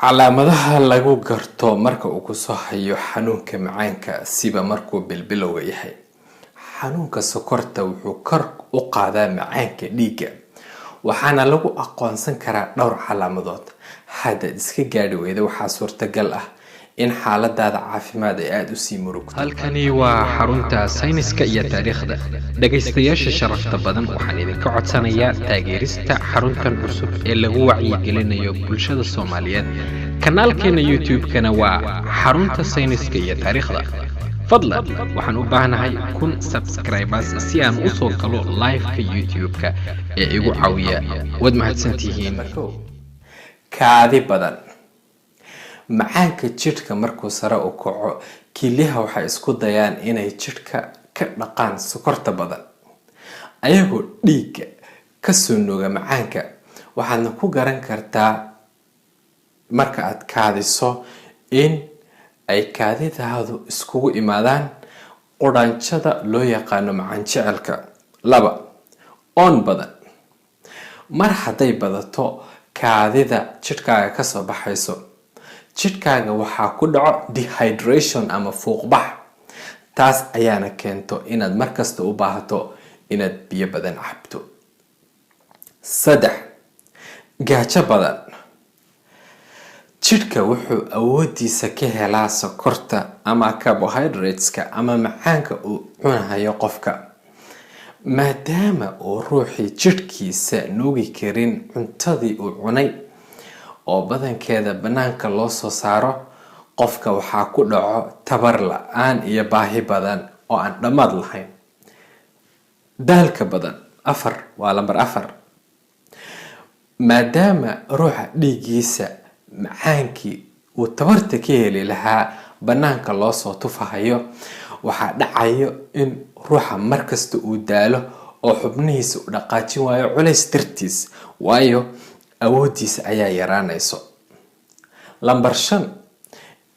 calaamadaha lagu garto marka uu ku soo hayo xanuunka macaanka siba markuu bilbilowga yahay. Xanuunka sokorta wuxuu kor u qaadaa macaanka dhiigga, waxaana lagu aqoonsan karaa dhowr calaamadood. Haddaad iska gaadhi weydo, waxaa suurtagal ah in xaaladaada caafimaad ay aad u sii murugto. halkani waa xarunta sayniska iyo taariikhda. dhagaystayaasha sharafta badan, waxaan idinka codsanayaa taageerista xaruntan cusub ee lagu wacyigelinayo bulshada Soomaaliyeed. kanaalkeena YouTube-kana waa xarunta sayniska iyo taariikhda. fadlan waxaan u baahanahay 1000 subscribers si aan u soo galo live-ka YouTube-ka ee igu caawiya. waad mahadsantihiin. Kaadi badan. Macaanka jidhka markuu sare u kaco, kilyaha waxay isku dayaan inay jidhka ka dhaqaan sokorta badan ayagoo dhiigga ka soo nuuga macaanka. waxaadna ku garan kartaa marka aad kaadiso in ay kaadidaadu iskugu imaadaan quraanjada loo yaqaano macaan jecelka. 2. oon badan. mar hadday badato kaadida jidhkaaga ka soo baxayso, jidhkaaga waxaa ku dhaco dehydration ama fuuqbax. taas ayaana keento inaad markasta u baahato inaad biyo badan cabto. 3. gaajo badan. jidhka wuxuu awoodiisa ka helaa sokorta ama carbohydrateska ama macaanka uu cunayo qofka. maadaama uu ruuxii jidhkiisa nuugi karin cuntadii uu cunay oo badankeeda banaanka loo soo saaro, qofka waxaa ku dhaco tabar la-aan iyo baahi badan oo aan dhammaad lahayn. daalka badan. 4 waa lambar 4. maadaama ruuxa dhiiggiisa macaankii uu tabarta ka heli lahaa banaanka loo soo tufahayo, waxaa dhacayo in ruuxa markasta uu daalo oo xubnihiisa u dhaqaajin waayo culays dartiis, waayo awoodiisa ayaa yaraanayso. lambar 5.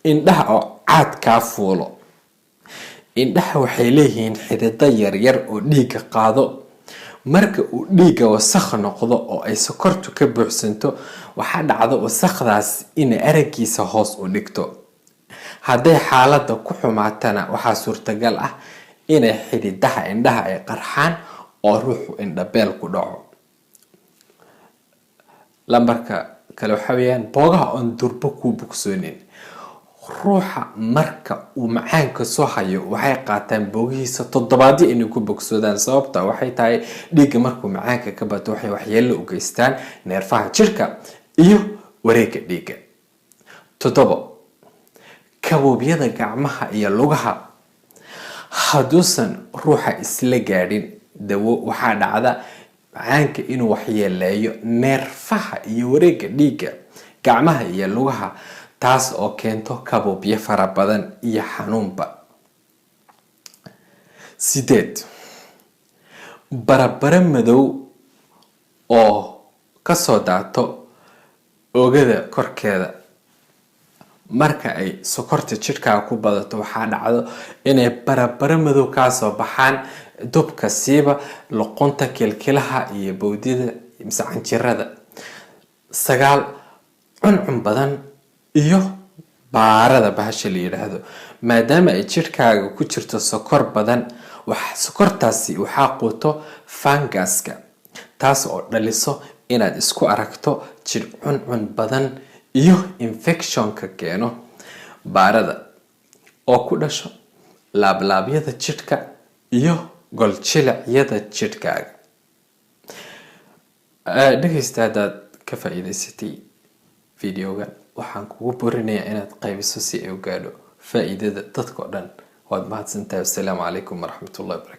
indhaha oo caad kaa fuulo. indhaha waxay leeyihiin xididdo yaryar oo dhiigga qaado. marka uu dhiigga wasakh noqdo oo ay sokortu ka buuxsanto, waxaa dhacdo wasakhdaas inay araggiisa hoos u dhigto. hadday xaaladda ku xumaatana, waxaa suurtagal ah inay xididaha indhaha ay qarxaan oo ruuxu indhabeel ku dhaco. lambarka kale waxa weeyaan boogaha oon durbo ku bogsoonin. ruuxa marka uu macaanka soo hayo, waxay qaataan boogihiisa toddobaadyo inay ku bogsoodaan. sababta waxay tahay dhiigga markuu macaanka ka bato, waxay waxyeello u geystaan neerfaha jidhka iyo wareegga dhiigga. 7. kabuubyada gacmaha iyo lugaha. hadduusan ruuxa isla gaadhin dawo, waxaa dhacda macaanka inuu waxyeeleeyo neerfaha iyo wareegga dhiigga gacmaha iyo lugaha, taas oo keento kabuubyo fara badan iyo xanuunba. 8. barabara madow oo kasoo daato oogada korkeeda. marka ay sokorta jidhkaaga ku badato, waxaa dhacdo inay barabara madow kasoo baxaan dubka, siiba luqunta, kilkilaha iyo bowdyada mise canjirada. 9. cuncun badan iyo baarada bahasha la yidhaahdo. maadaama ay jidhkaaga ku jirto sokor badan, sokortaasi waxaa quuto fangaska, taas oo dhaliso inaad isku aragto jidh cuncun badan iyo infectionka keeno baarada oo ku dhasho laablaabyada jidhka iyo goljilicyada jidhkaaga. dhagaysta, haddaad ka faa'iidaysatay videogan, waxaan kugu borinayaa inaad qaybiso si ay u gaadho faa'iidada dadka oo dhan. waad mahadsantahay. wasalaamu calaykum waraxmatullahi wabarakatu.